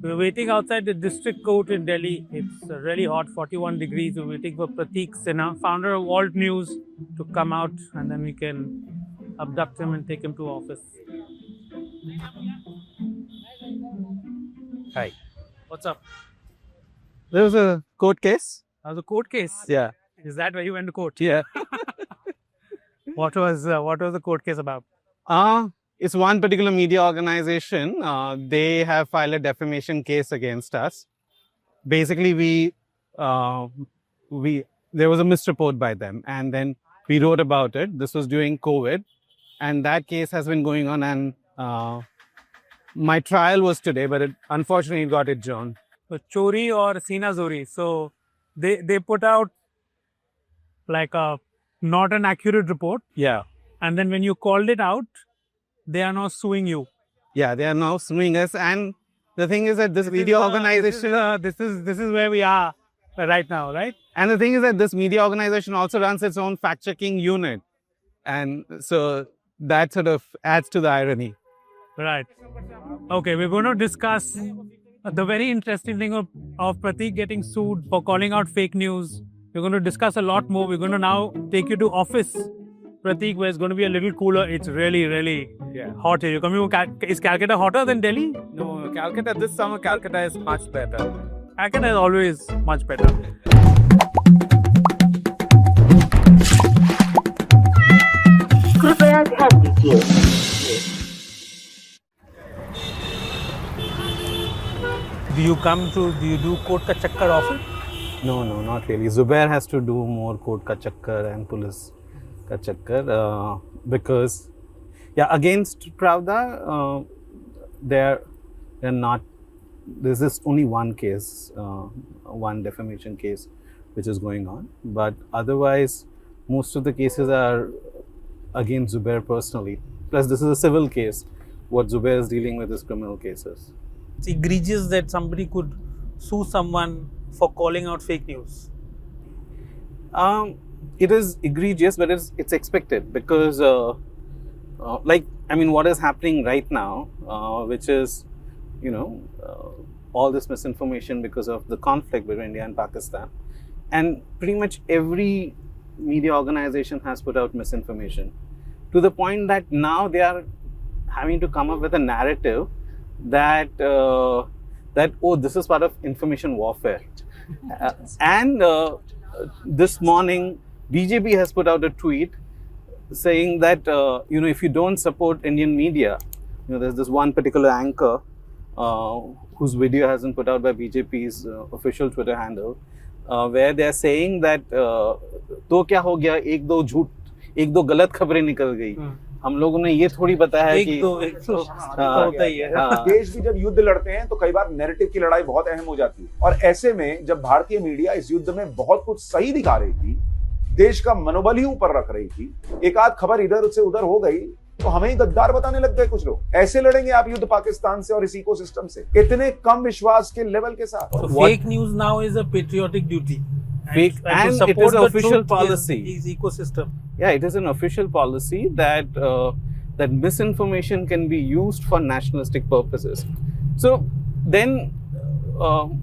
We're waiting outside the district court in Delhi. It's really hot, 41 degrees. We're waiting for Pratik Sinha, founder of Alt News, to come out, and then we can abduct him and take him to office. Hi. What's up? There was a court case. The court case? Yeah. Is that where you went to court? Yeah. What was the court case about? It's one particular media organization. They have filed a defamation case against us. Basically, there was a misreport by them, and then we wrote about it. This was during COVID, and that case has been going on. And my trial was today, but unfortunately, it got adjourned. So Chori or Sina Zori. So they put out like a not an accurate report, Yeah. and then when you called it out, they are now suing you. Yeah, they are now suing us. And the thing is that this media organization... This is where we are right now, right? And the thing is that this media organization also runs its own fact-checking unit. And so that sort of adds to the irony. Right. Okay, we're going to discuss the very interesting thing of Pratik getting sued for calling out fake news. We're going to discuss a lot more. We're going to now take you to office, Pratik, where it's going to be a little cooler. It's really, really hot here. You're coming. Is Calcutta hotter than Delhi? No, Calcutta, this summer, Calcutta is much better. Calcutta is always much better. कृपया ध्यान दीजिए। Do you do court ka chakkar often? No, not really. Zubir has to do more court ka chakkar and police ka chakkar because, against Pravda, they're not. There's just only one case, one defamation case, which is going on. But otherwise, most of the cases are against Zubir personally. Plus, this is a civil case. What Zubir is dealing with is criminal cases. It's egregious that somebody could sue someone for calling out fake news. It is egregious, but it's expected because, what is happening right now, which is, all this misinformation because of the conflict between India and Pakistan. And pretty much every media organization has put out misinformation to the point that now they are having to come up with a narrative that this is part of information warfare. This morning, BJP has put out a tweet saying that, if you don't support Indian media, there's this one particular anchor whose video has been put out by BJP's official Twitter handle, where they are saying that, तो क्या हो गया, एक दो गलत खबरें निकल गई. हम लोगों ने ये थोड़ी बताया कि होता ही है. देश भी जब युद्ध लड़ते हैं तो कई बार नैरेटिव की लड़ाई बहुत अहम हो जाती है, और ऐसे में जब भारतीय मीडिया इस युद्ध में बहुत कुछ सही दिखा रही थी, देश का मनोबल ही ऊपर रख रही थी, एक आध खबर इधर से उधर हो गई तो हमें ही गद्दार बताने लग गए कुछ लोग. ऐसे लड़ेंगे आप युद्ध पाकिस्तान से और इस इकोसिस्टम से इतने कम विश्वास के लेवल के साथ. Fake news now is a patriotic duty. And it is an official policy. Is ecosystem. Yeah, it is an official policy that that misinformation can be used for nationalistic purposes. So then,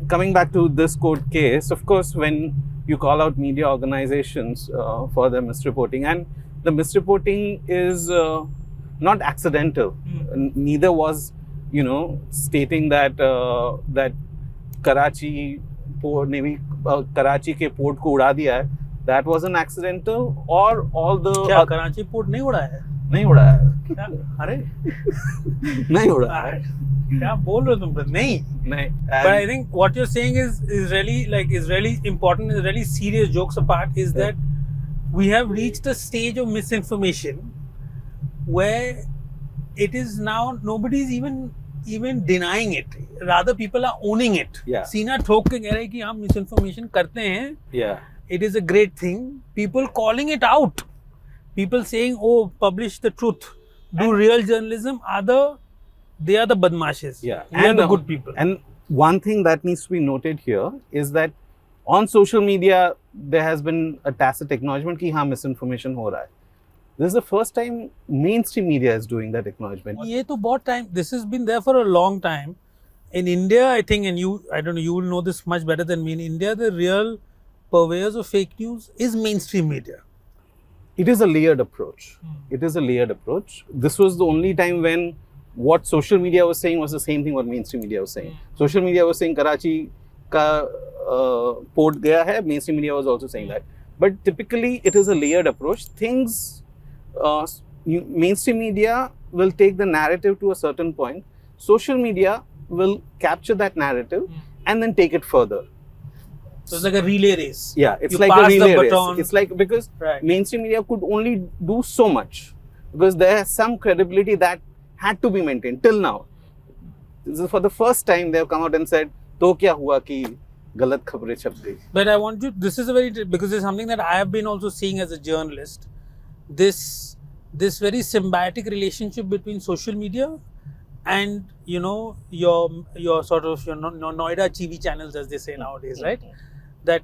coming back to this court case, of course, when you call out media organizations for their misreporting, and the misreporting is not accidental. Neither was, stating that that Karachi के port को उड़ा दिया है. That was an accidental, or all the... क्या Karachi port नहीं उड़ा है? नहीं उड़ा है. क्या? अरे नहीं उड़ा है. क्या बोल रहे हो तुम? नहीं. But I think what you're saying is really important, is really serious. Jokes apart, is that we have reached a stage of misinformation where it is now nobody's even denying it. Rather, people are owning it. Sina ठोक के कह रहे हैं कि हम misinformation करते हैं. Yeah. It is a great thing. People calling it out. People saying, "Oh, publish the truth. Do real journalism." They are the badmashes. Yeah. We are the good people. And one thing that needs to be noted here is that on social media there has been a tacit acknowledgement कि हाँ misinformation हो रहा है. This is the first time mainstream media is doing that acknowledgement. ये तो बहुत time. This has been there for a long time. in India, I think, and I don't know, you will know this much better than me. In India, the real purveyors of fake news is mainstream media. It is a layered approach. It is a layered approach. This was the only time when what social media was saying was the same thing what mainstream media was saying. Social media was saying Karachi ka port gaya hai. Mainstream media was also saying that. But typically, it is a layered approach. Mainstream media will take the narrative to a certain point. Social media will capture that narrative and then take it further. So it's like a relay race. Yeah, it's you like pass a relay the race. baton. It's like because mainstream media could only do so much because there is some credibility that had to be maintained till now. This is for the first time they have come out and said, "To kya hua ki galat khabre chhap gayi." But I want you. This is because it's something that I have been also seeing as a journalist. This very symbiotic relationship between social media and your sort of Noida TV channels, as they say nowadays, right? That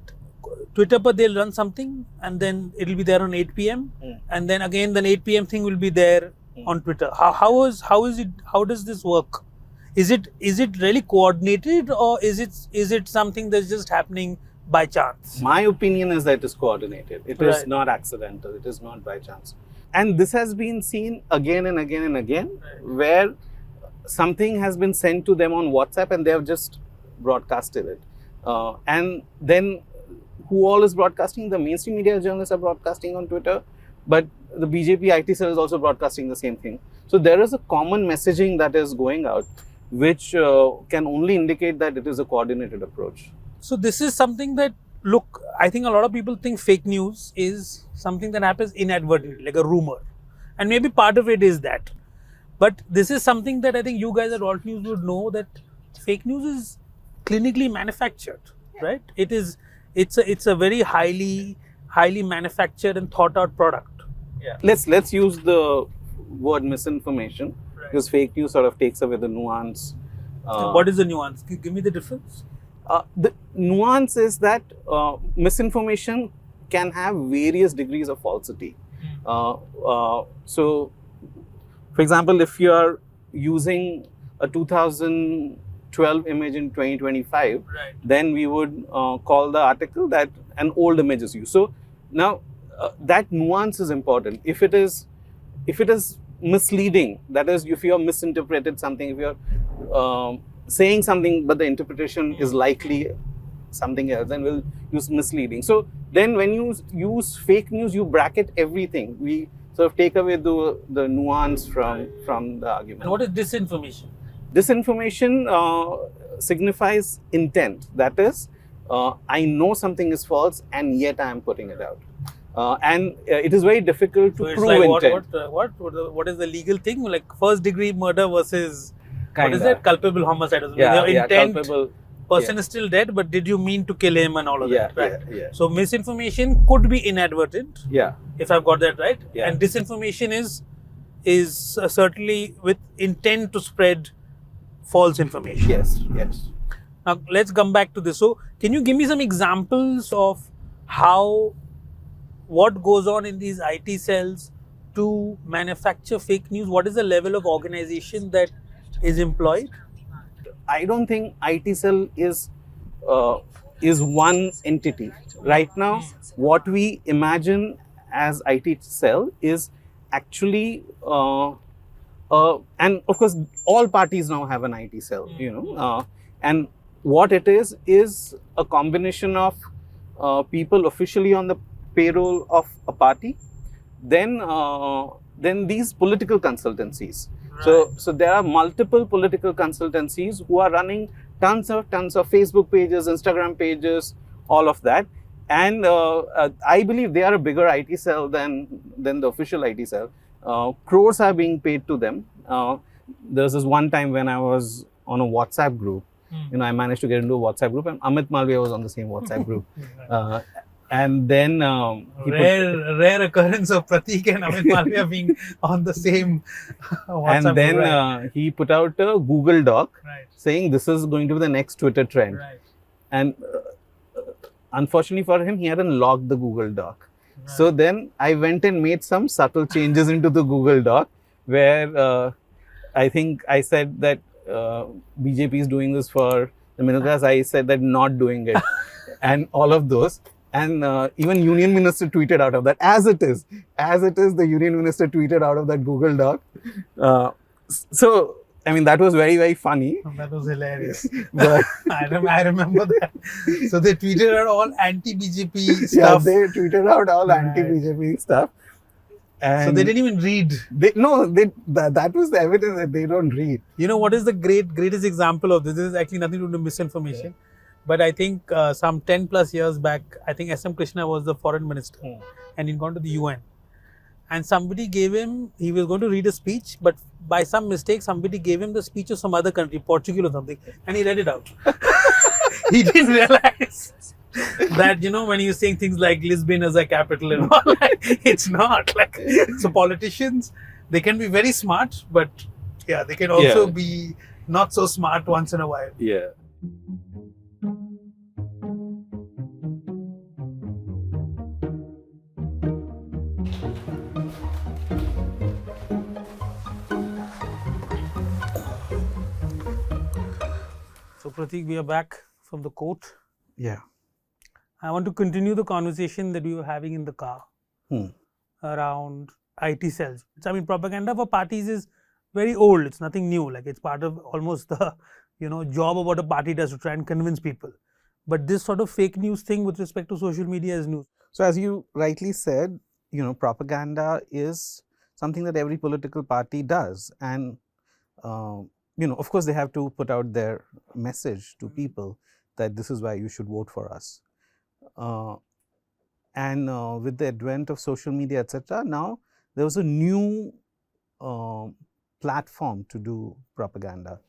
Twitter पर they'll run something and then it'll be there on 8 p.m. And then again the 8 p.m. thing will be there on Twitter. How does this work? Is it really coordinated, or is it something that's just happening by chance? My opinion is that it is coordinated. It is not accidental. It is not by chance. And this has been seen again and again and again, where something has been sent to them on WhatsApp and they have just broadcasted it. And then who all is broadcasting? The mainstream media journalists are broadcasting on Twitter, but the BJP IT cell is also broadcasting the same thing. So there is a common messaging that is going out, which can only indicate that it is a coordinated approach. So this is something that, look, I think a lot of people think fake news is something that happens inadvertently, like a rumor. And maybe part of it is that. But this is something that I think you guys at Alt News would know, that fake news is clinically manufactured, right? It's a very highly manufactured and thought out product. Yeah. Let's use the word misinformation, because fake news sort of takes away the nuance. What is the nuance? Give me the difference. The nuance is that misinformation can have various degrees of falsity. So, for example, if you are using a 2012 image in 2025, then we would call the article that an old image is used. So now that nuance is important. If it is misleading, that is, if you have misinterpreted something, if you are saying something but the interpretation is likely something else, then we'll use misleading. So then when you use fake news, you bracket everything. We sort of take away the nuance from the argument. And what is disinformation? Disinformation signifies intent. That is, I know something is false and yet I am putting it out. And it is very difficult to prove like intent. What is the legal thing? Like first degree murder versus what is that? Culpable homicide. Intent. Culpable. Person is still dead, but did you mean to kill him and all of that? Right. Yeah. So misinformation could be inadvertent. Yeah. If I've got that right. Yeah. And disinformation is certainly with intent to spread false information. Yes. Now let's come back to this. So can you give me some examples of what goes on in these IT cells to manufacture fake news? What is the level of organization that is employed? I don't think IT cell is one entity. Right now, what we imagine as IT cell is actually, and of course, all parties now have an IT cell, and what it is a combination of people officially on the payroll of a party, then these political consultancies. So there are multiple political consultancies who are running tons of Facebook pages, Instagram pages, all of that. And I believe they are a bigger IT cell than the official IT cell. Crores are being paid to them. There was this one time when I was on a WhatsApp group. I managed to get into a WhatsApp group, and Amit Malviya was on the same WhatsApp group. And then rare occurrence of Pratik and Amit Malviya being on the same WhatsApp. And then he put out a Google Doc saying this is going to be the next Twitter trend. And unfortunately for him, he hadn't logged the Google Doc. So then I went and made some subtle changes into the Google Doc, where I think I said that BJP is doing this for the middle class. I said that not doing it, and all of those. And even Union Minister tweeted out of that. As it is, the Union Minister tweeted out of that Google Doc. So, I mean, that was very, very funny. That was hilarious. But I remember that. So they tweeted out all anti-BJP yeah, stuff. they tweeted out all Right. anti-BJP stuff. And So they didn't even read. that was the evidence that they don't read. You know what is the greatest example of this? This is actually nothing to do with misinformation. But I think some 10 plus years back, I think SM Krishna was the foreign minister and he'd gone to the UN. And somebody gave him, he was going to read a speech, but by some mistake, somebody gave him the speech of some other country, Portugal or something, and he read it out. He didn't realize that, you know, when you're saying things like Lisbon as a capital and all, like, it's not. Like, so politicians, they can be very smart, but yeah, they can also be not so smart once in a while. Yeah. So Pratik, we are back from the court. Yeah. I want to continue the conversation that we were having in the car around IT cells. I mean, propaganda for parties is very old. It's nothing new. Like, it's part of almost the, you know, job of what a party does to try and convince people. But this sort of fake news thing with respect to social media is new. So as you rightly said, you know, propaganda is something that every political party does. And, you know, of course, they have to put out their message to people that this is why you should vote for us. And with the advent of social media, etc., now there was a new platform to do propaganda.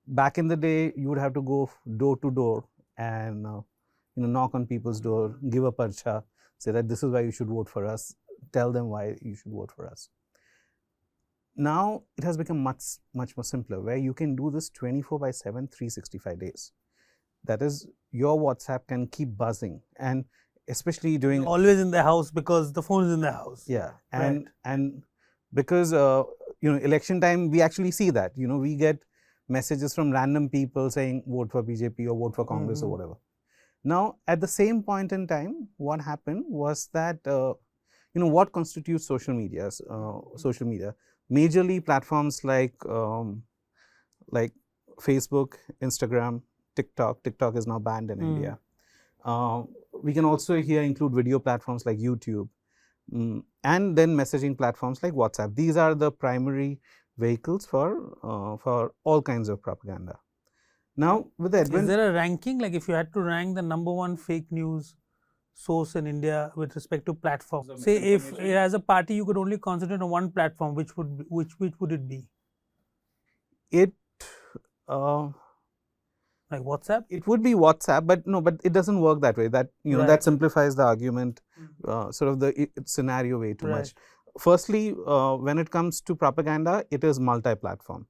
Back in the day, you would have to go door to door and you know, knock on people's door, give a parcha, say that this is why you should vote for us, tell them why you should vote for us. Now it has become much more simpler, where you can do this 24/7, 365 days. That is, your WhatsApp can keep buzzing, and especially during Always in the house because the phone is in the house. Yeah, and because you know, election time, we actually see that, you know, we get messages from random people saying vote for BJP or vote for Congress or whatever. Now, at the same point in time, what happened was that you know, what constitutes social media? Social media, majorly platforms like Facebook, Instagram, TikTok. TikTok is now banned in India. We can also here include video platforms like YouTube, and then messaging platforms like WhatsApp. These are the primary vehicles for all kinds of propaganda. Now, with the advent, is there a ranking? Like, if you had to rank the #1 fake news source in India with respect to platforms, say if as a party you could only concentrate on one platform, which would it be? It like WhatsApp? It would be WhatsApp, but no, but it doesn't work that way. That, you know, that simplifies the argument, sort of the scenario way too much. Firstly, when it comes to propaganda, it is multi-platform.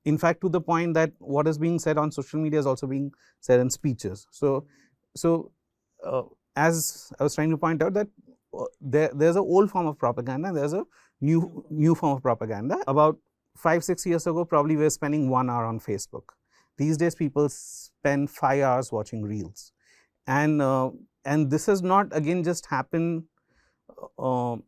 In fact, to the point that what is being said on social media is also being said in speeches. So as I was trying to point out, that there's an old form of propaganda and there's a new form of propaganda. About 5-6 years ago, probably we were spending 1 hour on Facebook. These days, people spend 5 hours watching reels, and this has not again just happened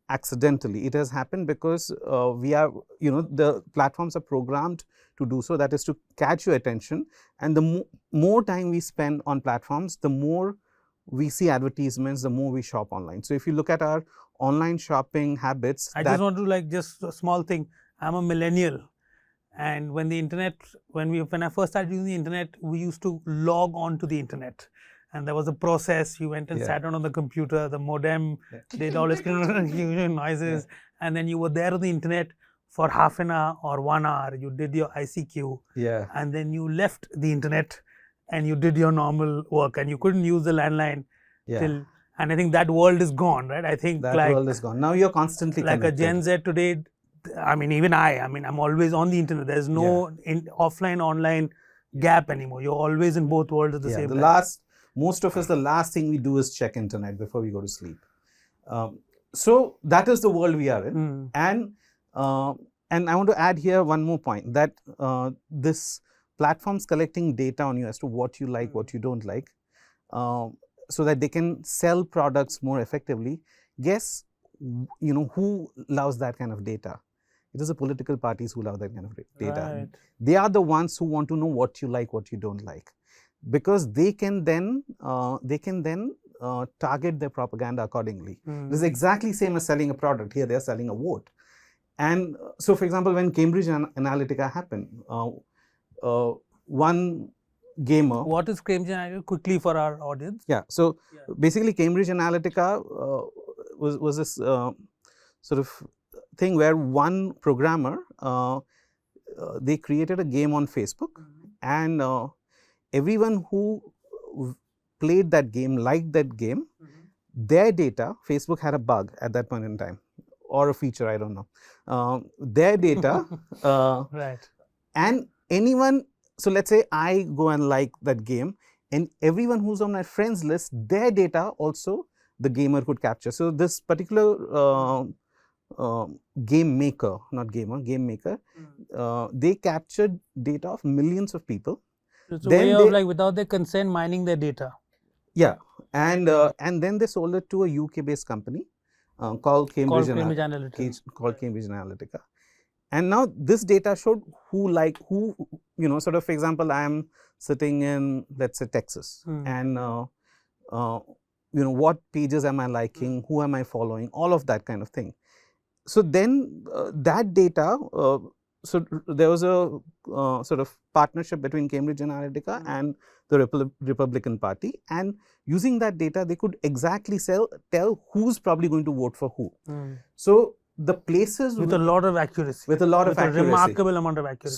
accidentally. It has happened because we are, you know, the platforms are programmed to do so. That is to catch your attention, and the more time we spend on platforms, the more we see advertisements, the more we shop online. So if you look at our online shopping habits, I just want to, like, just a small thing. I'm a millennial. And when I first started using the internet, we used to log on to the internet. And there was a process. You went and sat down on the computer, the modem did all its noises. And then you were there on the internet for half an hour or 1 hour. You did your ICQ. And then you left the internet and you did your normal work. And you couldn't use the landline till. And I think that world is gone, right? I think that world is gone. Now you're constantly like connected. A Gen Z today. I mean, even I'm always on the internet. There's no offline, online gap anymore. You're always in both worlds at the same time. Most of us, the last thing we do is check internet before we go to sleep. So that is the world we are in. And And I want to add here one more point, that this platforms collecting data on you as to what you like, what you don't like, so that they can sell products more effectively. Guess, who loves that kind of data? It is the political parties who love that kind of data. Right. They are the ones who want to know what you like, what you don't like, because they can then target their propaganda accordingly. This is exactly same as selling a product. Here they are selling a vote. And so, for example, when Cambridge Analytica happened, one gamer. What is Cambridge Analytica? Quickly for our audience. Yeah. So basically, Cambridge Analytica was this sort of thing where one programmer they created a game on Facebook, and everyone who played that game, liked that game, their data. Facebook had a bug at that point in time, or a feature, I don't know. Their data, right, and anyone. So let's say I go and like that game, and everyone who's on my friends list, their data also the gamer could capture. So this particular game maker, not gamer, game maker, they captured data of millions of people. It's a way of, like, without their consent, mining their data. Yeah, and then they sold it to a UK-based company called Cambridge Analytica. And now this data showed who, sort of, for example, I am sitting in, let's say, Texas, and what pages am I liking, who am I following, all of that kind of thing. So then that data, so there was a sort of partnership between Cambridge Analytica and the Republican Party, and using that data, they could exactly tell who's probably going to vote for who. So the places with a lot of accuracy, with a remarkable amount of accuracy.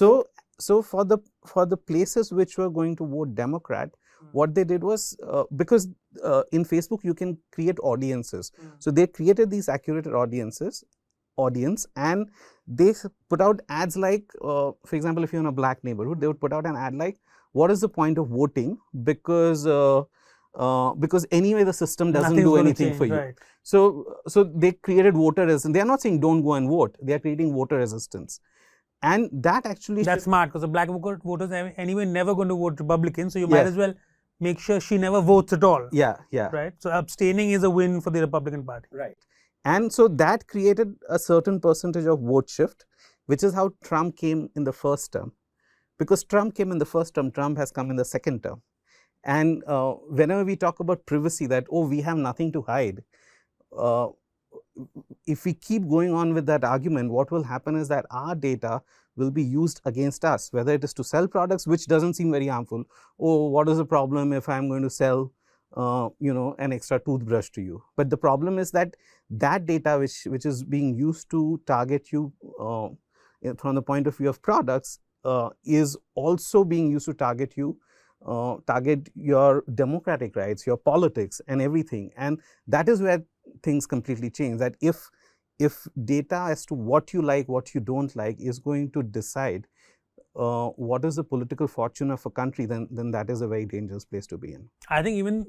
So for the places which were going to vote Democrat, what they did was, because in Facebook you can create audiences, so they created these accurate audience, and they put out ads like, for example, if you're in a black neighborhood, they would put out an ad like, what is the point of voting, because anyway the system doesn't do anything for you. Right. So they created voter resistance. They are not saying don't go and vote. They are creating voter resistance. And that actually... That's smart, because the black voters are anyway never going to vote Republican, so you might as well make sure she never votes at all. Yeah. Right? So abstaining is a win for the Republican Party. Right. And so that created a certain percentage of vote shift, which is how Trump came in the first term. Because Trump came in the first term, Trump has come in the second term. And whenever we talk about privacy, that, oh, we have nothing to hide, if we keep going on with that argument, what will happen is that our data will be used against us, whether it is to sell products, which doesn't seem very harmful. Oh, what is the problem if I'm going to sell, an extra toothbrush to you? But the problem is that data which is being used to target you from the point of view of products is also being used to target you, target your democratic rights, your politics and everything. And that is where things completely change, that if data as to what you like, what you don't like is going to decide what is the political fortune of a country, then that is a very dangerous place to be in. I think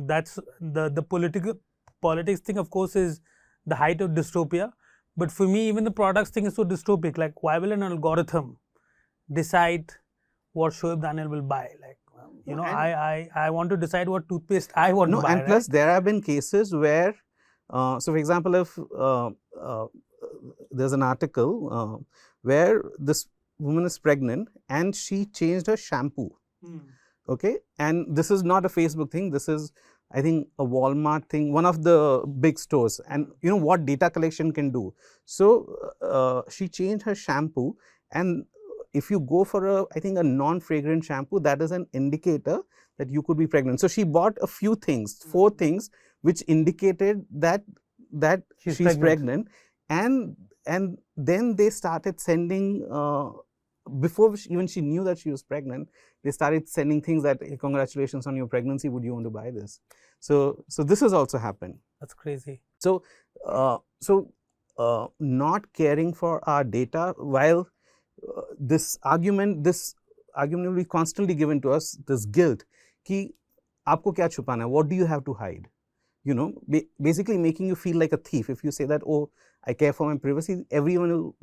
that's the politics thing, of course, is the height of dystopia. But for me, even the products thing is so dystopic. Like, why will an algorithm decide what Shoaib Daniyal will buy? Like, I want to decide what toothpaste I want to buy. And plus, there have been cases where, so for example, if there's an article where this woman is pregnant and she changed her shampoo. Okay, and this is not a Facebook thing. This is, I think, a Walmart thing, one of the big stores. And you know what data collection can do. So she changed her shampoo, and if you go for I think a non-fragrant shampoo, that is an indicator that you could be pregnant. So she bought a few things, 4 things, which indicated that she's pregnant. And then they started sending, before even she knew that she was pregnant, they started sending things that, hey, congratulations on your pregnancy, would you want to buy this? So this has also happened. That's crazy. So not caring for our data, while this argument will be constantly given to us, this guilt, ki aapko kya chupana hai, what do you have to hide? Basically making you feel like a thief. If you say that, oh, I care for my privacy, everyone will,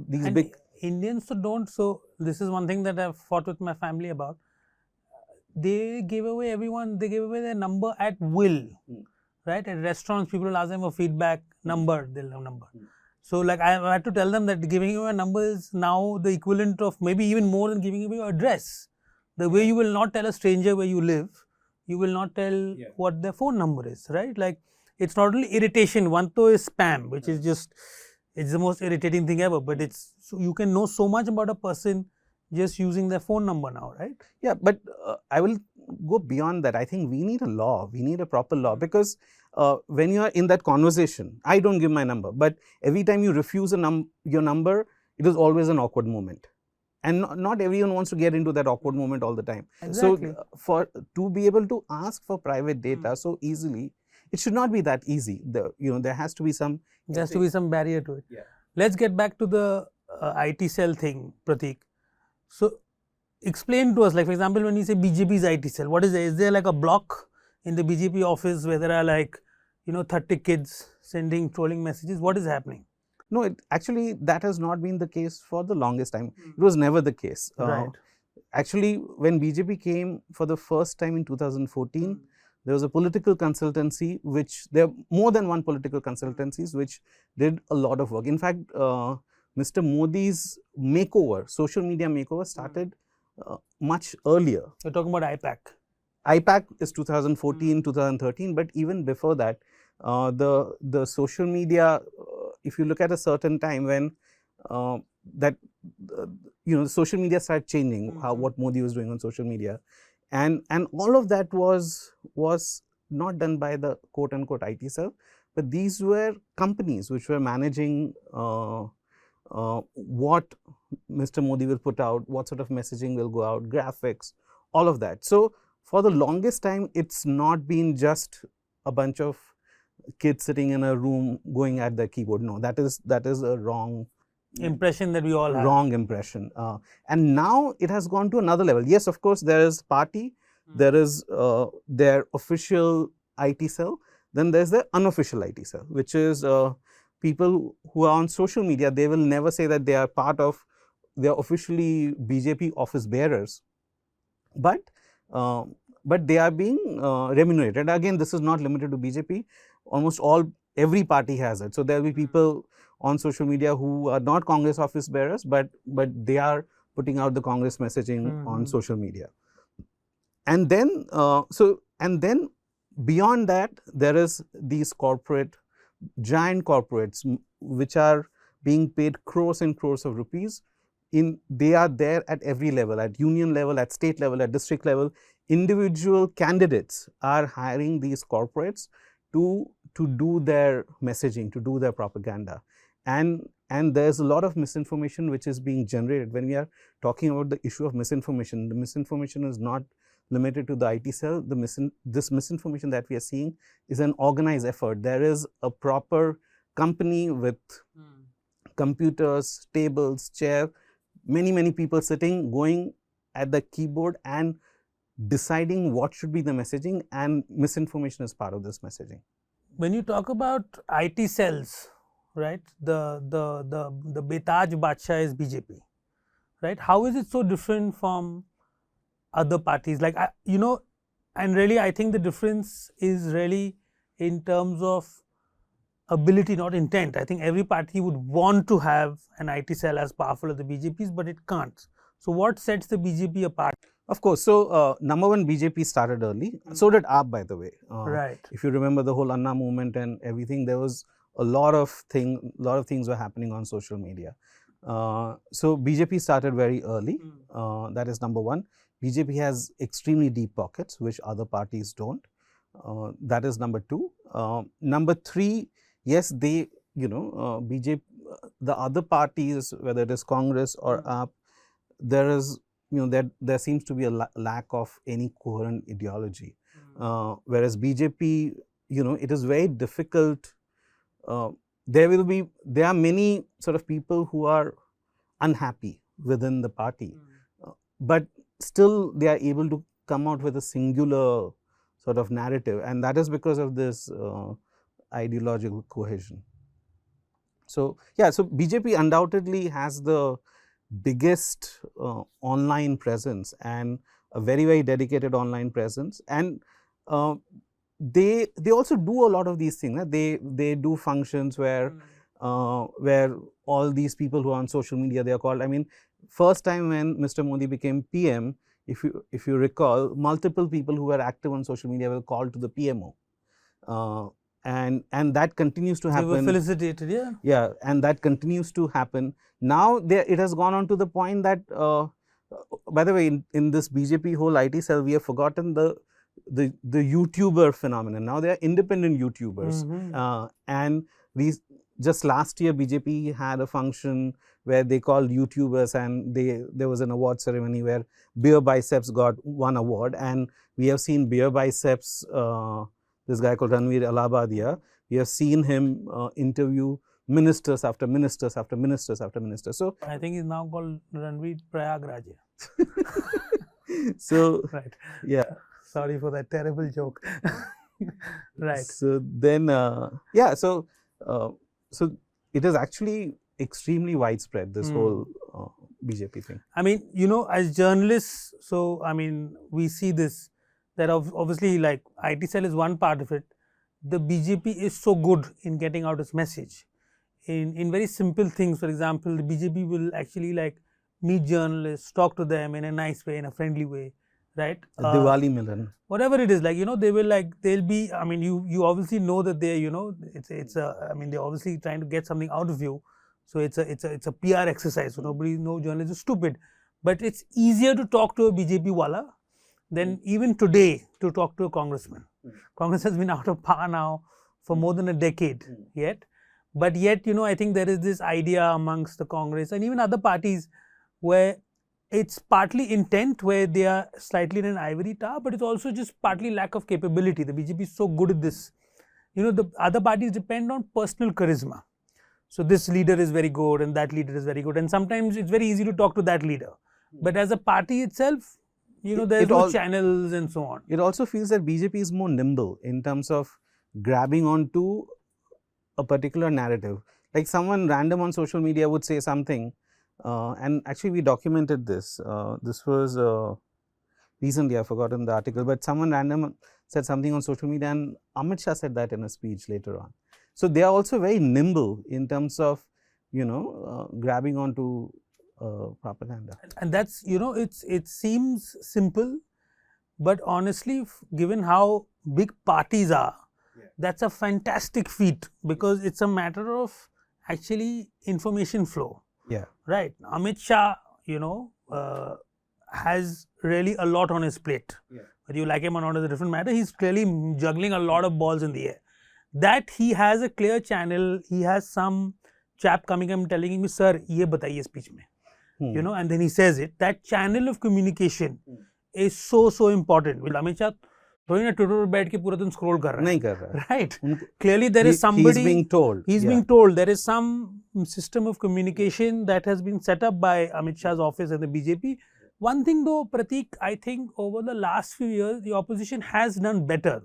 Indians don't. So this is one thing that I've fought with my family about. They give away everyone. They give away their number at will, right? At restaurants, people will ask them for feedback number. They'll have number. So like I had to tell them that giving you a number is now the equivalent of maybe even more than giving away your address. The way you will not tell a stranger where you live, you will not tell what their phone number is, right? Like it's not only irritation. One though is spam, which is just it's the most irritating thing ever. But it's so you can know so much about a person just using their phone number now, right? Yeah, but I will go beyond that. I think we need a law. We need a proper law because when you are in that conversation, I don't give my number, but every time you refuse your number, it is always an awkward moment. And not everyone wants to get into that awkward moment all the time. Exactly. So to be able to ask for private data so easily, it should not be that easy. There has to be some barrier to it. Yeah. Let's get back to the IT cell thing, Pratik. So explain to us, like for example, when you say BJP's IT cell, what is there? Is there like a block in the BJP office where there are like 30 kids sending trolling messages? What is happening? No, actually that has not been the case for the longest time. It was never the case. Right. Actually, when BJP came for the first time in 2014, there was a political consultancy there are more than one political consultancies which did a lot of work. In fact, Mr. Modi's makeover, social media makeover started much earlier. You're talking about IPAC. IPAC is 2014, 2013, but even before that, the social media, if you look at a certain time when social media started changing, what Modi was doing on social media, and all of that was not done by the quote unquote IT cell, but these were companies which were managing what Mr. Modi will put out, what sort of messaging will go out, graphics, all of that. So for the longest time, it's not been just a bunch of kids sitting in a room going at the keyboard. No, that is a wrong impression that we all have. Wrong impression. And now it has gone to another level. Yes, of course, there is party, there is their official IT cell, then there's the unofficial IT cell, which is people who are on social media. They will never say that they are they are officially BJP office bearers, but they are being remunerated. Again, this is not limited to BJP. Almost every party has it. So there will be people on social media who are not Congress office bearers, but they are putting out the Congress messaging on social media. And then beyond that, there is these giant corporates which are being paid crores and crores of rupees. They are there at every level, at union level, at state level, at district level. Individual candidates are hiring these corporates to do their messaging, to do their propaganda. And there's a lot of misinformation which is being generated. When we are talking about the issue of misinformation, the misinformation is not limited to the IT cell. This misinformation that we are seeing is an organized effort. There is a proper company with computers, tables, chair, many people sitting, going at the keyboard and deciding what should be the messaging, and misinformation is part of this messaging. When you talk about IT cells, right, the Betaj Badshah is BJP, right? How is it so different from other parties? Like, and really I think the difference is really in terms of ability, not intent. I think every party would want to have an IT cell as powerful as the BJPs, but it can't. So what sets the BJP apart? Of course. So, number one, BJP started early. So did AAP, by the way. Right. If you remember the whole Anna movement and everything, there was a lot of things were happening on social media. So BJP started very early. That is number one. BJP has extremely deep pockets, which other parties don't. That is number two. Number three, yes, BJP, the other parties, whether it is Congress or AAP, there is, there seems to be a lack of any coherent ideology. Whereas BJP, it is very difficult. There are many sort of people who are unhappy within the party, but still they are able to come out with a singular sort of narrative, and that is because of this ideological cohesion. So yeah, so BJP undoubtedly has the biggest online presence and a very, very dedicated online presence. And they also do a lot of these things. They do functions where all these people who are on social media, they are called. I mean, first time when Mr. Modi became PM, if you recall, multiple people who were active on social media were called to the PMO, and that continues to happen. They were felicitated, yeah. Yeah, and that continues to happen. Now it has gone on to the point that, by the way, in this BJP whole IT cell, we have forgotten the YouTuber phenomenon. Now they are independent YouTubers, and just last year BJP had a function where they called YouTubers, and there was an award ceremony where Beer Biceps got one award, and we have seen Beer Biceps, this guy called Ranveer Allahabadia, we have seen him interview ministers after ministers after ministers after ministers. So I think he's now called Ranveer Prayagraj. So right, yeah. Sorry for that terrible joke. Right. So then, yeah. So it is actually extremely widespread, this whole BJP thing. I mean, you know, as journalists, so I mean, we see this, that obviously, like, IT cell is one part of it. The BJP is so good in getting out its message in very simple things. For example, the BJP will actually like meet journalists, talk to them in a nice way, in a friendly way, right? Diwali Milan. Whatever it is, like, you know, they'll be, I mean, you obviously know that they're, you know, I mean, they're obviously trying to get something out of you. So it's a PR exercise. So no journalist is stupid. But it's easier to talk to a BJP wala than even today to talk to a congressman. Congress has been out of power now for more than a decade yet. But yet, you know, I think there is this idea amongst the Congress and even other parties where it's partly intent, where they are slightly in an ivory tower, but it's also just partly lack of capability. The BJP is so good at this. You know, the other parties depend on personal charisma. So this leader is very good and that leader is very good. And sometimes it's very easy to talk to that leader. But as a party itself, you know, there's no channels and so on. It also feels that BJP is more nimble in terms of grabbing onto a particular narrative. Like someone random on social media would say something, and actually we documented this. This was recently, I've forgotten the article, but someone random said something on social media, and Amit Shah said that in a speech later on. So they are also very nimble in terms of, you know, grabbing onto propaganda. And that's, you know, it seems simple, but honestly, given how big parties are, that's a fantastic feat, because it's a matter of actually information flow. Yeah. Right. Amit Shah, you know, has really a lot on his plate. Yeah. Whether you like him or not is a different matter. He's clearly juggling a lot of balls in the air. That he has a clear channel, he has some chap coming and telling him, sir, ye bataiye speech mein. You know, and then he says it. That channel of communication is so important. Will Amit Shah थोड़ी ना Twitter पर बैठ के पूरा दिन scroll कर रहा है, नहीं कर रहा है, right? Clearly there is somebody, he's being told, there is some system of communication that has been set up by Amit Shah's office and the BJP. One thing though, Pratik, I think over the last few years the opposition has done better.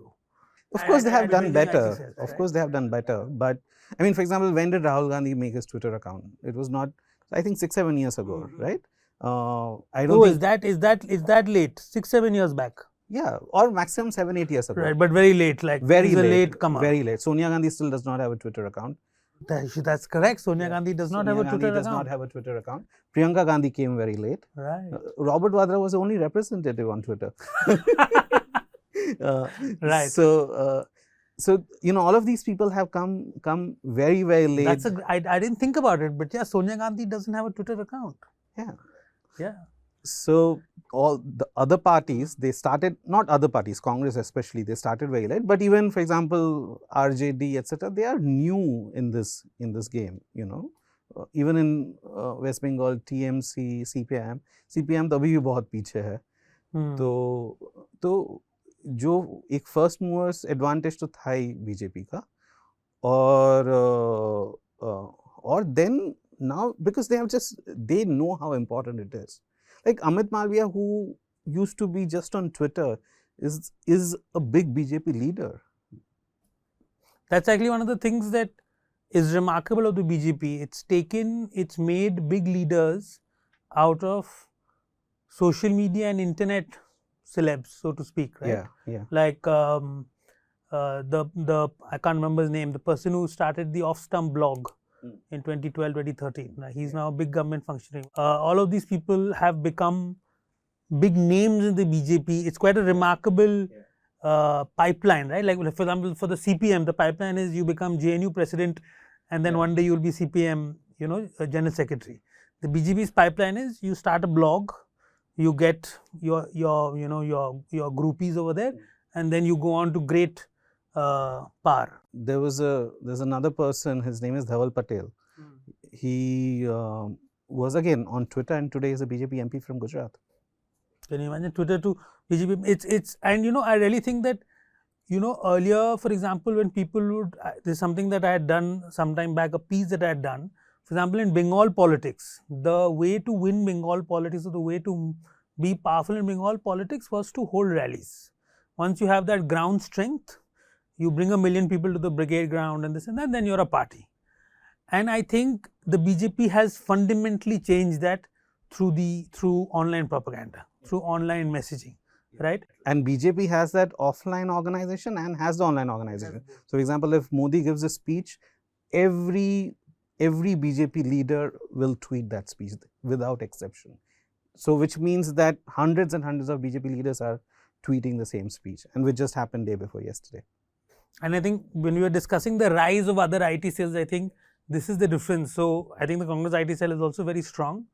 Of course they have done better. Of course they have done better. But I mean, for example, when did Rahul Gandhi make his Twitter account? It was not, I think 6-7 years ago, right? I don't think is that late? 6-7 years back. Yeah, or maximum 7-8 years ago. Right, but very late, like very late, late comer. Very late. Sonia Gandhi still does not have a Twitter account. That's correct. Sonia Gandhi does not have a Twitter account. Does not have a Twitter account. Priyanka Gandhi came very late. Right. Robert Vadra was the only representative on Twitter. Right. So you know, all of these people have come very, very late. I didn't think about it, but yeah, Sonia Gandhi doesn't have a Twitter account. Yeah. Yeah. So all the other parties, they started, not other parties, Congress especially, they started very late. But even, for example, RJD, etc., they are new in this game. You know, even in West Bengal, TMC, CPIM तो अभी भी बहुत पीछे है. तो जो एक first movers advantage तो था ही बीजेपी का, और then now because they know how important it is. Like Amit Malviya, who used to be just on Twitter, is a big BJP leader. That's actually one of the things that is remarkable of the BJP. It's made big leaders out of social media and internet celebs, so to speak, right? Yeah, yeah. Like the I can't remember his name, the person who started the Off Stump blog in 2012, 2013. He's now a big government functionary. All of these people have become big names in the BJP. It's quite a remarkable pipeline, right? Like, for example, for the CPM, the pipeline is you become JNU president, and then one day you'll be CPM, general secretary. The BJP's pipeline is you start a blog, you get your groupies over there, and then you go on to great power. There's another person. His name is Dhaval Patel. He was again on Twitter, and today is a BJP MP from Gujarat. Can you imagine Twitter to BJP? It's and I really think that earlier, for example, when people would there's something that I had done some time back, a piece that I had done. For example, in Bengal politics, the way to win Bengal politics, or the way to be powerful in Bengal politics, was to hold rallies. Once you have that ground strength, you bring 1 million people to the brigade ground and this and that, then you're a party. And I think the BJP has fundamentally changed that through online propaganda, through online messaging, right? And BJP has that offline organization and has the online organization. So, for example, if Modi gives a speech, every BJP leader will tweet that speech without exception. So, which means that hundreds and hundreds of BJP leaders are tweeting the same speech, and which just happened day before yesterday. And I think when we were discussing the rise of other IT cells, I think this is the difference. So, I think the Congress IT cell is also very strong,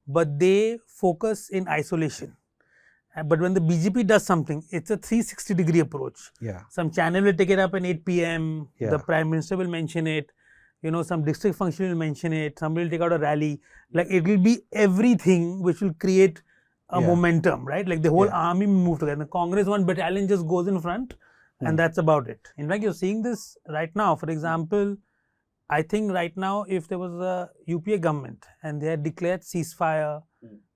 but they focus in isolation. But when the BJP does something, it's a 360-degree approach. Yeah. Some channel will take it up at 8 p.m. Yeah. The Prime Minister will mention it. Some district function will mention it. Somebody will take out a rally. Like, it will be everything which will create a momentum, right? Like, the whole army will move together. The Congress one battalion just goes in front, and that's about it. In fact, you're seeing this right now. For example, I think right now, if there was a UPA government and they had declared ceasefire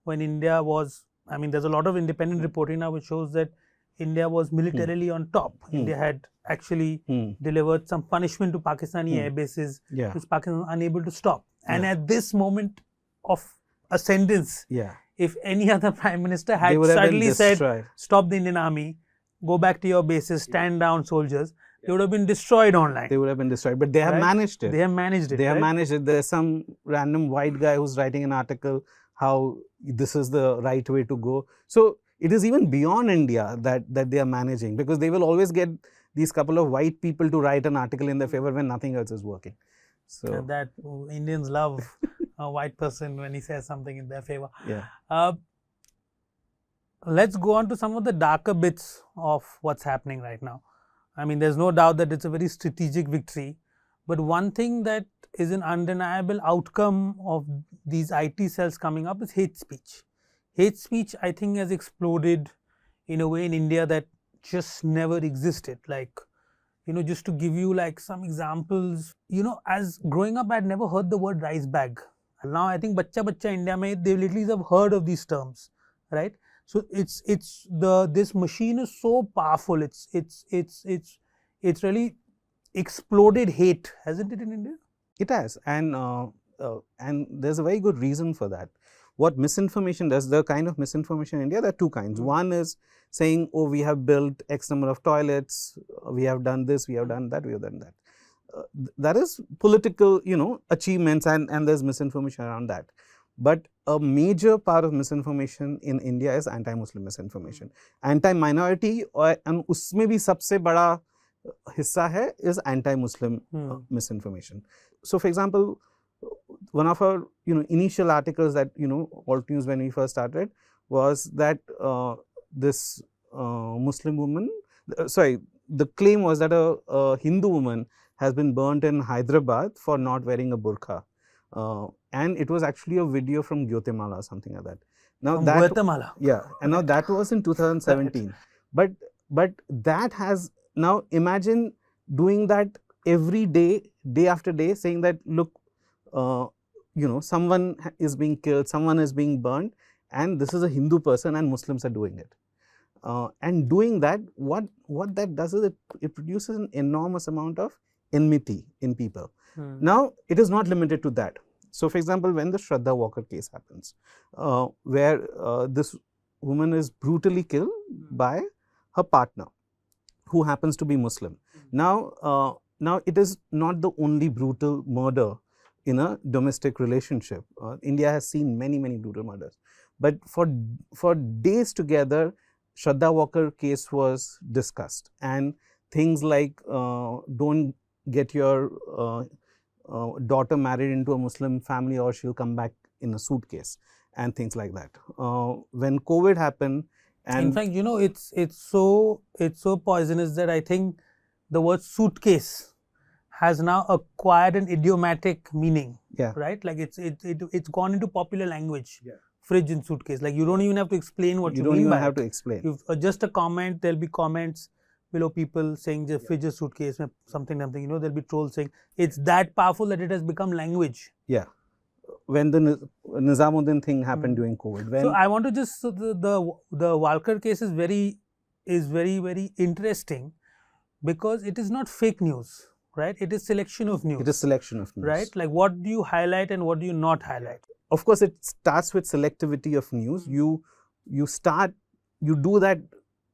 when India was, there's a lot of independent reporting now which shows that India was militarily on top. India had actually delivered some punishment to Pakistani air bases, which Pakistan was unable to stop. And at this moment of ascendance, if any other Prime Minister had suddenly said, stop the Indian army, go back to your bases, stand down, soldiers, they would have been destroyed online. They would have been destroyed, but they have managed it. They have managed it. They have managed it. There's some random white guy who's writing an article how this is the right way to go. So it is even beyond India that they are managing, because they will always get these couple of white people to write an article in their favor when nothing else is working. So and that Indians love a white person when he says something in their favor. Yeah. Let's go on to some of the darker bits of what's happening right now. There's no doubt that it's a very strategic victory, but one thing that is an undeniable outcome of these IT cells coming up is hate speech. Hate speech, I think, has exploded in a way in India that just never existed. Like, just to give you like some examples, as growing up, I had never heard the word rice bag. And now I think bacha India mein, they literally have heard of these terms, right? So this machine is so powerful. It's really exploded hate, hasn't it, in India? It has, and there's a very good reason for that. What misinformation does, the kind of misinformation in India, there are two kinds. One is saying, oh, we have built X number of toilets, we have done this, we have done that, we have done that. That is political, achievements, and there's misinformation around that. But a major part of misinformation in India is anti-Muslim misinformation. Anti-minority, and उसमें भी सबसे बड़ा हिस्सा है is anti-Muslim misinformation. So, for example, one of our initial articles that Alt News when we first started was that this Muslim woman, the claim was that a Hindu woman has been burnt in Hyderabad for not wearing a burqa. And it was actually a video from Guatemala or something like that. Now from Guatemala? Yeah. And now that was in 2017. But that has, now imagine doing that every day, day after day, saying that, look, someone is being killed, someone is being burnt, and this is a Hindu person and Muslims are doing it. And doing that, what that does is it produces an enormous amount of enmity in people. Now, it is not limited to that. So, for example, when the Shraddha Walker case happens, where this woman is brutally killed by her partner, who happens to be Muslim. Now, it is not the only brutal murder in a domestic relationship. India has seen many brutal murders, but for days together, Shraddha Walker case was discussed, and things like don't get your daughter married into a Muslim family or she'll come back in a suitcase, and things like that. When COVID happened, and in fact, you know, it's so poisonous that I think the word suitcase has now acquired an idiomatic meaning. Yeah. Right? Like it's gone into popular language. Yeah. Fridge and suitcase. Like you don't even have to explain what you don't mean even by have it. to explain. You've just a comment. There'll be comments below people saying just fridge or suitcase, something. You know, there'll be trolls saying it's that powerful that it has become language. Yeah. When the Nizamuddin thing happened during COVID. So I want to just the Walker case is very interesting because it is not fake news, right? It is selection of news. It is selection of news. Right? Like what do you highlight and what do you not highlight? Of course, it starts with selectivity of news. You do that,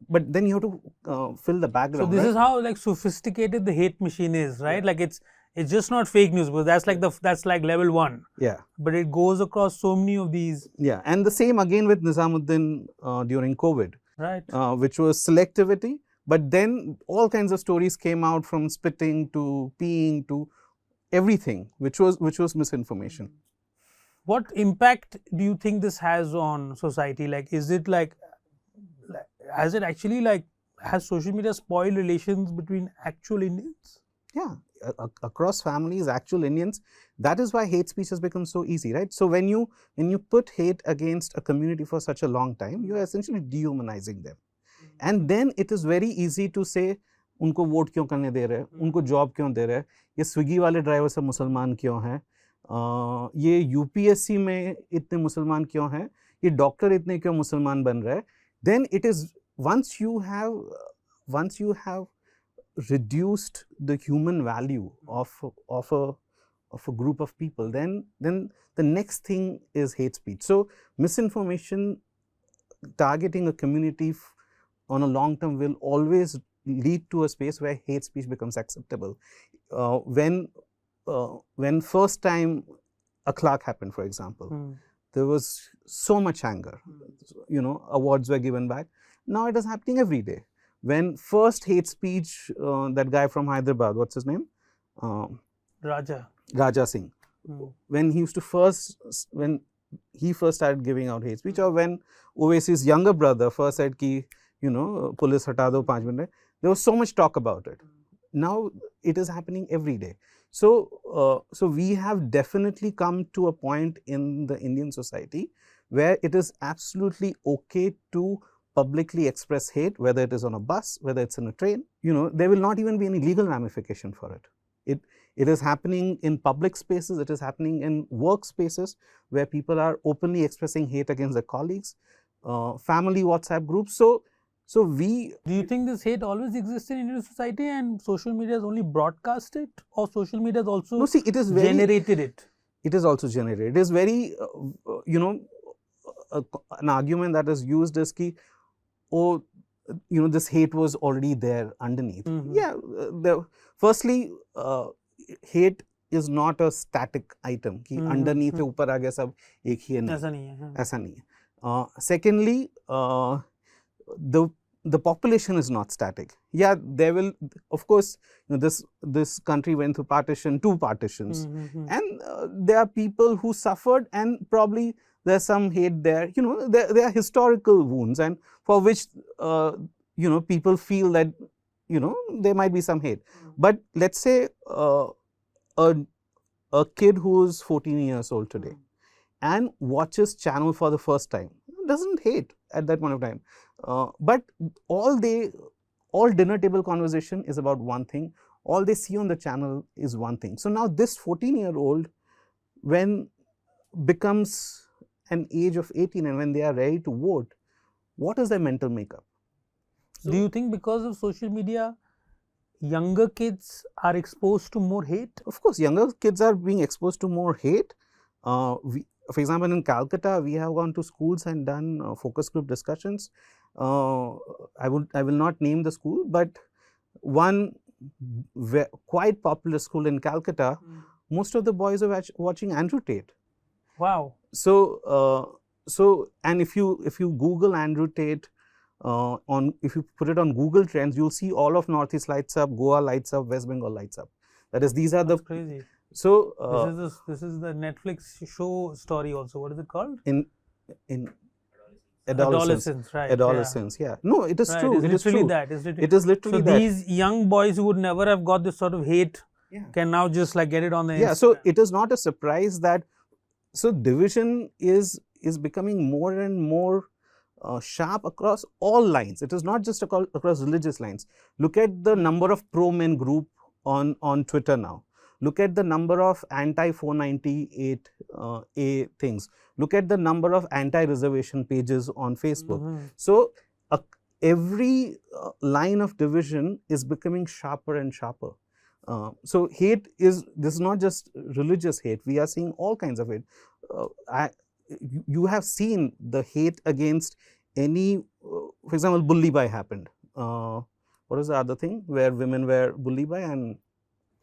but then you have to fill the background. So this is how like sophisticated the hate machine is, right? Like it's just not fake news, because that's like level 1. Yeah. But it goes across so many of these. Yeah, and the same again with Nizamuddin during COVID, right? Which was selectivity. But then all kinds of stories came out, from spitting to peeing to everything, which was misinformation. What impact do you think this has on society? Like, is it like, has it actually like, has social media spoiled relations between actual Indians? Yeah, across families, actual Indians. That is why hate speech has become so easy, right? So when you put hate against a community for such a long time, you are essentially dehumanizing them. And then it is very easy to say, उनको vote क्यों करने दे रहे हैं, उनको job क्यों दे रहे हैं, ये स्विगी वाले ड्राइवर सब मुसलमान क्यों हैं, ये यूपीएससी में इतने मुसलमान क्यों हैं, ये डॉक्टर इतने क्यों मुसलमान बन रहे हैं. Then it is, once you have reduced the human value of a group of people, then the next thing is hate speech. So misinformation targeting a community on a long term will always lead to a space where hate speech becomes acceptable. When first time Akhlaq happened, for example, there was so much anger. You know, awards were given back. Now it is happening every day. When first hate speech, that guy from Hyderabad, what's his name? Raja Singh. When he first started giving out hate speech, or when Owaisi's younger brother first said ki, you know, police hata do 5 minutes, there was so much talk about it. Now it is happening every day. So we have definitely come to a point in the Indian society where it is absolutely okay to publicly express hate, whether it is on a bus, whether it's in a train. You know, there will not even be any legal ramification for it. It is happening in public spaces, it is happening in workspaces where people are openly expressing hate against their colleagues, family WhatsApp groups. So we... Do you think this hate always existed in Indian society and social media has only broadcast it, or social media has also generated it? It is also generated. It is very, you know, an argument that is used is ki, oh, you know, this hate was already there underneath. Yeah, firstly, hate is not a static item कि underneath से ऊपर आ गया सब एक ही है, ऐसा नहीं है. Secondly, the population is not static. Yeah, there will, of course, you know, this country went through two partitions, and there are people who suffered, and probably there's some hate there. You know, there are historical wounds, and for which you know, people feel that, you know, there might be some hate. But let's say a kid who's 14 years old today and watches channel for the first time doesn't hate at that point of time. But all dinner table conversation is about one thing. All they see on the channel is one thing. So now this 14-year-old, when becomes an age of 18 and when they are ready to vote, what is their mental makeup? So, do you think because of social media, younger kids are exposed to more hate? Of course, younger kids are being exposed to more hate. For example, in Calcutta, we have gone to schools and done focus group discussions. I will not name the school, but one quite popular school in Calcutta, most of the boys are watching Andrew Tate. Wow. So, and if you Google Andrew Tate, if you put it on Google Trends, you'll see all of Northeast lights up, Goa lights up, West Bengal lights up. That is, these are That's crazy. So this is the Netflix show story also. What is it called? In adolescence, right? Adolescence, yeah. No, it is Right, true. It is true. that. It is literally so that. These young boys who would never have got this sort of hate can now just like get it on the Instagram. So it is not a surprise that division is becoming more and more sharp across all lines. It is not just across religious lines. Look at the number of pro-men group on Twitter now. Look at the number of anti-498A things. Look at the number of anti-reservation pages on Facebook. So every line of division is becoming sharper and sharper. So hate this is not just religious hate. We are seeing all kinds of hate. You have seen the hate against any, for example, bully by happened. What is the other thing where women were bullied by? And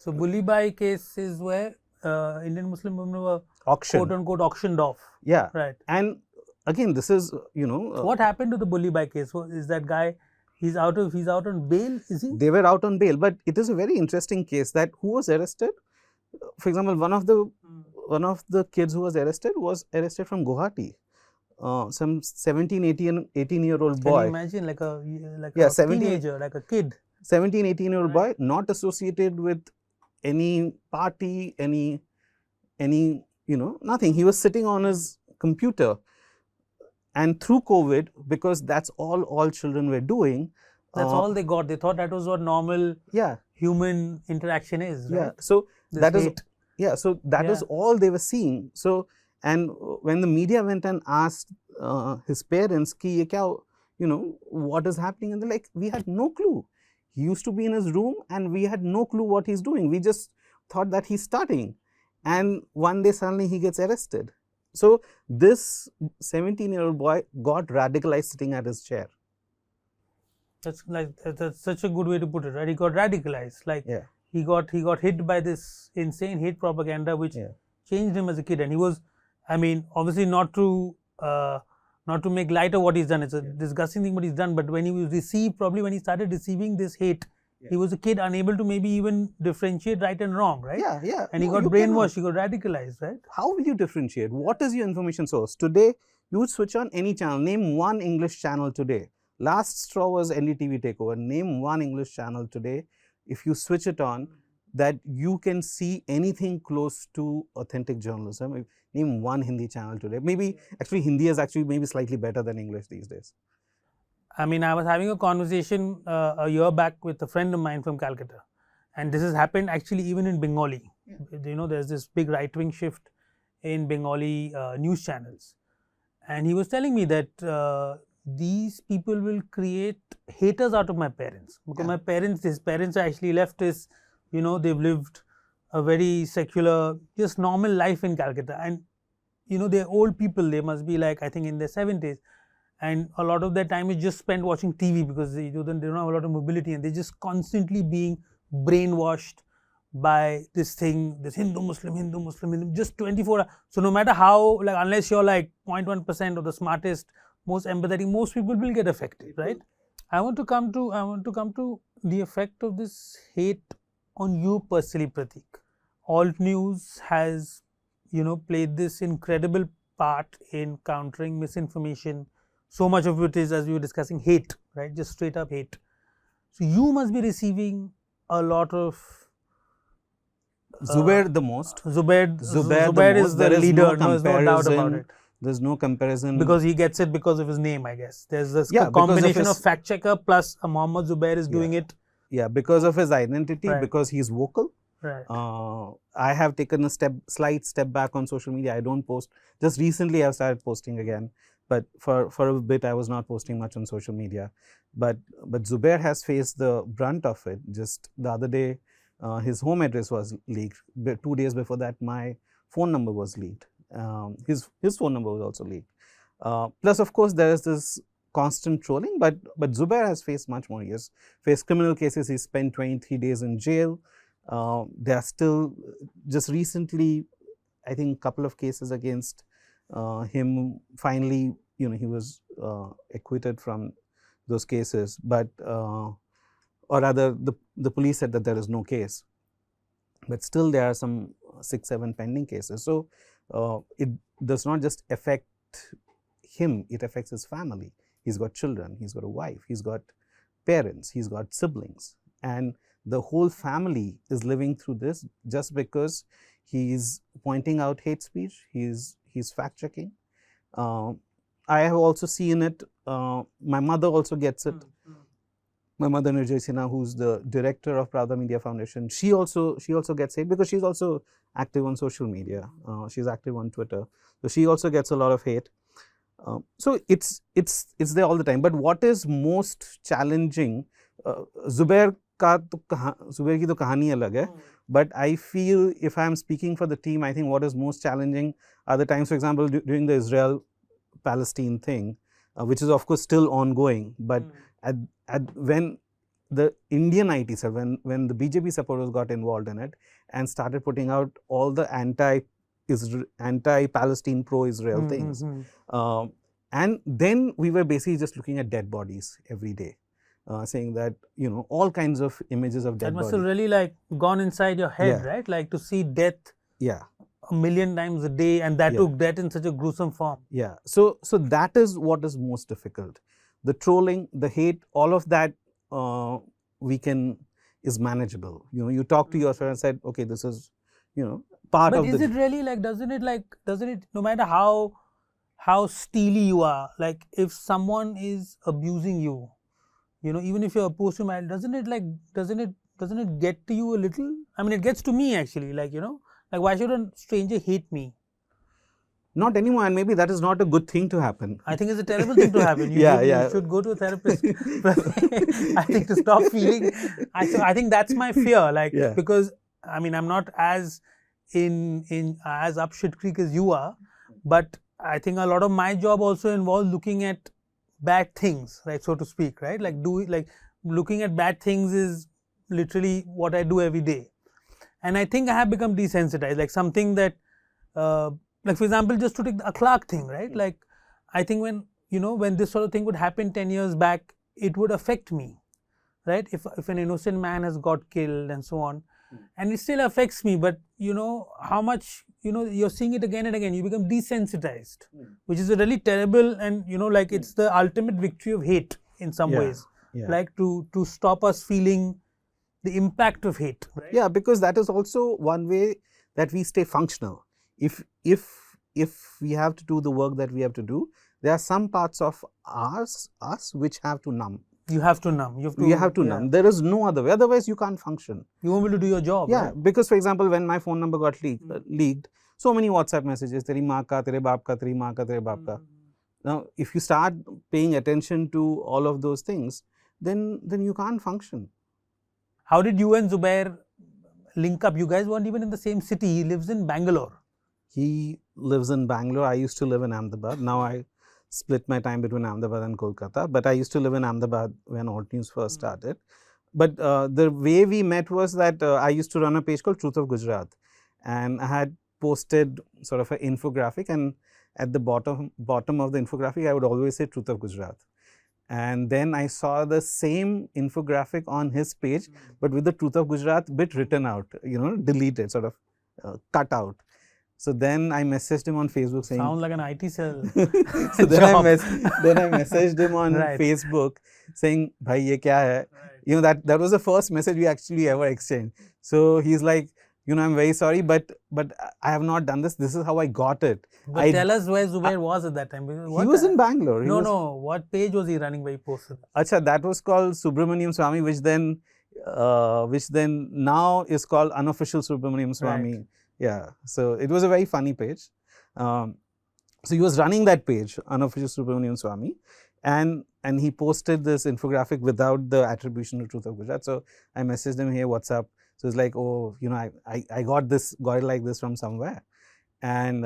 so bully by case is where Indian Muslim women were quote unquote auctioned off. Yeah. Right. And again, this is what happened to the bully by case? Is that guy? He's out on bail, is he? They were out on bail, but it is a very interesting case that who was arrested. For example, one of the kids who was arrested from Guwahati. Some 17, 18-year-old boy. Can you imagine like a teenager, like a kid. 17, 18-year-old boy, not associated with any party, any nothing. He was sitting on his computer. And through COVID, because that's all children were doing. That's all they got. They thought that was what normal human interaction is, right? Yeah. So that is all they were seeing. So, and when the media went and asked his parents, what is happening? And they're like, we had no clue. He used to be in his room and we had no clue what he's doing. We just thought that he's studying. And one day suddenly he gets arrested. So this 17-year-old boy got radicalized sitting at his chair. That's such a good way to put it, right? He got radicalized. He got hit by this insane hate propaganda, which changed him as a kid. And he was, obviously not to make light of what he's done. It's a disgusting thing what he's done. But when he started receiving this hate, he was a kid unable to maybe even differentiate right and wrong, right? Yeah. And he got brainwashed, he got radicalized, right? How will you differentiate? What is your information source? Today, you would switch on any channel. Name one English channel today. Last straw was NDTV takeover. Name one English channel today. If you switch it on, that you can see anything close to authentic journalism. Name one Hindi channel today. Actually Hindi is maybe slightly better than English these days. I was having a conversation a year back with a friend of mine from Calcutta, and this has happened actually even in Bengali. There's this big right-wing shift in Bengali news channels, and he was telling me that these people will create haters out of my parents, because his parents are actually leftists. They've lived a very secular, just normal life in Calcutta, and they're old people. They must be like, I think, in their 70s. And a lot of their time is just spent watching TV because they don't have a lot of mobility, and they're just constantly being brainwashed by this thing, this Hindu Muslim, just 24 hours. So no matter how, unless you're 0.1% or the smartest, most empathetic, most people will get affected, right? I want to come to the effect of this hate on you personally, Pratik. Alt news has, played this incredible part in countering misinformation. So much of it is, as we were discussing, hate, right? Just straight up hate. So you must be receiving a lot of Zubir the most. Zubir is the leader. There's no doubt about it. There's no comparison. Because he gets it because of his name, I guess. There's this combination of fact checker plus Mohammed Zubir is doing it. Yeah, because of his identity, because he's vocal. Right. I have taken a slight step back on social media. I don't post. Just recently I've started posting again. But for a bit, I was not posting much on social media. But Zubir has faced the brunt of it. Just the other day, his home address was leaked. 2 days before that, my phone number was leaked. his phone number was also leaked. Plus, of course, there is this constant trolling, but Zubair has faced much more. He has faced criminal cases. He spent 23 days in jail. There are still, just recently, I think, a couple of cases against him. Finally, he was acquitted from those cases, but or rather, the police said that there is no case. But still, there are some 6-7 pending cases. So it does not just affect him; it affects his family. He's got children, he's got a wife, he's got parents, he's got siblings, and the whole family is living through this just because he's pointing out hate speech, he's fact checking. I have also seen it. My mother also gets it. My mother, Nirjay Sinha, who's the director of Pravda Media Foundation, she also gets hate because she's also active on social media. She's active on Twitter, so she also gets a lot of hate. So it's there all the time. But what is most challenging? Zubair ki to kahani alag hai. But I feel, if I am speaking for the team, I think what is most challenging are the times, for example, during the Israel-Palestine thing, which is of course still ongoing. But when the Indian IT cell, when the BJP supporters got involved in it and started putting out all the anti-Palestine, pro-Israel things, and then we were basically just looking at dead bodies every day, saying that all kinds of images of dead bodies. That must have really gone inside your head, right? Like to see death. Yeah. A million times a day, and that took that in such a gruesome form. Yeah. So that is what is most difficult. The trolling, the hate, all of that is manageable. You talk to your friend and said, okay, this is part of. But is it really doesn't it no matter how steely you are, like if someone is abusing you, even if you're opposed to marriage, doesn't it get to you a little? I mean, it gets to me actually, like why should a stranger hate me? Not anymore, and maybe that is not a good thing to happen. I think it's a terrible thing to happen. You should go to a therapist. I think to stop feeling. I think that's my fear. Because I mean, I'm not as as up shit creek as you are, but I think a lot of my job also involves looking at bad things, right, so to speak, right? Looking at bad things is literally what I do every day. And I think I have become desensitized, like something that, like for example, just to take the akhlaq thing, right? Like, I think when this sort of thing would happen 10 years back, it would affect me, right? If an innocent man has got killed and so on, and it still affects me, but how much, you're seeing it again and again, you become desensitized, which is a really terrible, and it's the ultimate victory of hate in some ways, like to stop us feeling the impact of hate, right? Yeah, because that is also one way that we stay functional. If we have to do the work that we have to do, there are some parts of us which have to numb. You have to numb. You have to numb. There is no other way. Otherwise, you can't function. You won't be able to do your job. Yeah, right? Because for example, when my phone number got leaked, so many WhatsApp messages, teri maa ka, tere baap ka, teri maa ka, tere baap ka. Now, if you start paying attention to all of those things, then you can't function. How did you and Zubair link up? You guys weren't even in the same city. He lives in Bangalore. He lives in Bangalore. I used to live in Ahmedabad. Now I split my time between Ahmedabad and Kolkata. But I used to live in Ahmedabad when Alt News first started. But the way we met was that I used to run a page called Truth of Gujarat. And I had posted sort of an infographic. And at the bottom of the infographic, I would always say Truth of Gujarat. And then I saw the same infographic on his page, but with the Truth of Gujarat bit written out, deleted, sort of cut out. So then I messaged him on Facebook saying... Sound like an IT cell. So then I messaged him on Facebook saying, "Bhai, ye kya hai?" That was the first message we actually ever exchanged. So he's like, I'm very sorry, but I have not done this. This is how I got it. But tell us where Zubair was at that time. He was in Bangalore. No. What page was he running where he posted? Acha, that was called Subramaniam Swamy, which then now is called Unofficial Subramaniam Swamy. Right. Yeah. So it was a very funny page. So he was running that page, Unofficial Subramaniam Swamy, and he posted this infographic without the attribution to Truth of Gujarat. So I messaged him, "Hey, what's up?" So it's like, "Oh, I got it like this from somewhere." And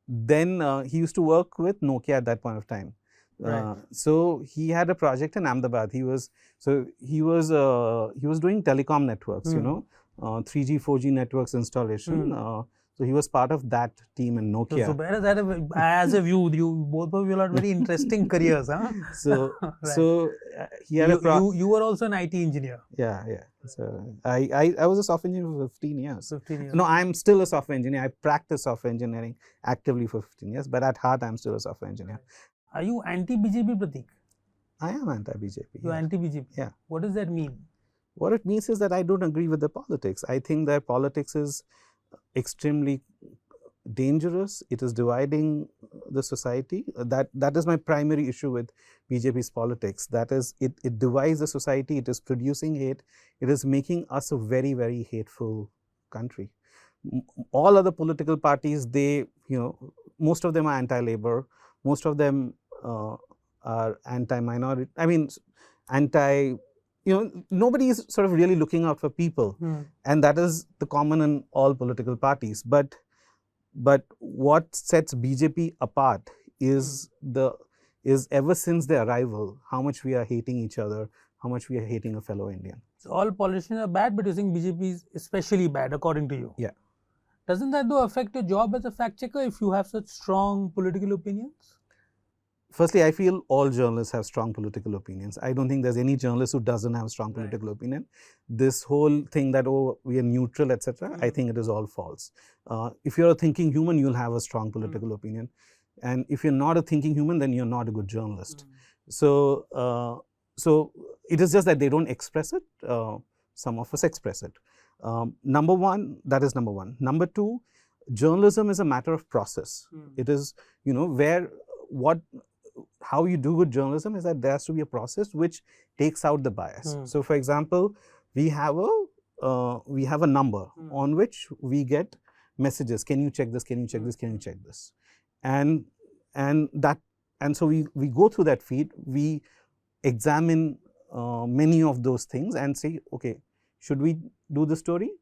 then he used to work with Nokia at that point of time. Right. So he had a project in Ahmedabad. He was doing telecom networks, you know, 3G, 4G networks installation. So he was part of that team in Nokia. So Zubair has had as a view, both of you had very interesting careers, huh? So Right. he had you were also an IT engineer. Yeah. So I was a software engineer for 15 years. 15 years. No, I'm still a software engineer. I practice software engineering actively for 15 years, but at heart, I'm still a software engineer. Are you anti-BJP, Pratik? I am anti-BJP. You're anti-BJP? Yeah. What does that mean? What it means is that I don't agree with the politics. I think that politics is extremely dangerous. It is dividing the society. That is my primary issue with BJP's politics. That is, it divides the society. It is producing hate. It is making us a very, very hateful country. All other political parties, most of them are anti-labor. Most of them are anti-minority. I mean, nobody is sort of really looking out for people, and that is the common in all political parties. But what sets BJP apart is ever since their arrival, how much we are hating each other, how much we are hating a fellow Indian. So all politicians are bad, but you think BJP is especially bad, according to you? Yeah. Doesn't that though affect your job as a fact checker if you have such strong political opinions? Firstly, I feel all journalists have strong political opinions. I don't think there's any journalist who doesn't have a strong political opinion. This whole thing that, oh, we are neutral, etc., I think it is all false. If you're a thinking human, you'll have a strong political opinion. And if you're not a thinking human, then you're not a good journalist. So it is just that they don't express it. Some of us express it. Number one. Number two, journalism is a matter of process. It is, how you do good journalism is that there has to be a process which takes out the bias. So, for example, we have a number on which we get messages. Can you check this? Can you check this? Can you check this? And so we go through that feed. We examine many of those things and say, okay, should we do the story?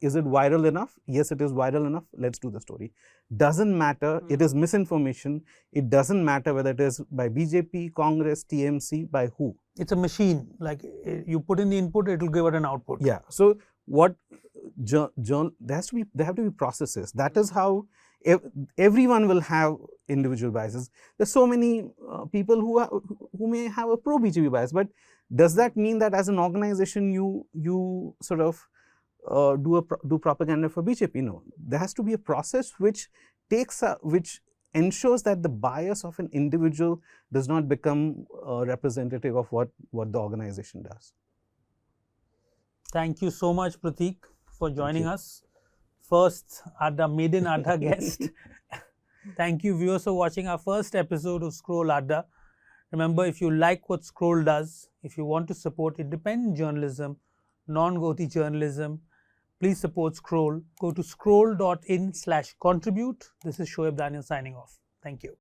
Is it viral enough? Yes, it is viral enough. Let's do the story. Doesn't matter. It is misinformation. It doesn't matter whether it is by BJP, Congress, TMC, by who. It's a machine. Like you put in the input, it will give out an output. Yeah. So what there have to be processes. That is how everyone will have individual biases. There's so many people who may have a pro-BJP bias, but does that mean that as an organization you sort of do propaganda for BJP? No. There has to be a process which ensures that the bias of an individual does not become representative of what the organization does. Thank you so much, Pratik, for joining us. First maiden Adda guest. Thank you, viewers, for watching our first episode of Scroll Adda. Remember, if you like what Scroll does, if you want to support independent journalism, non-Goti journalism, please support Scroll. Go to scroll.in/contribute. This is Shoaib Daniyal signing off. Thank you.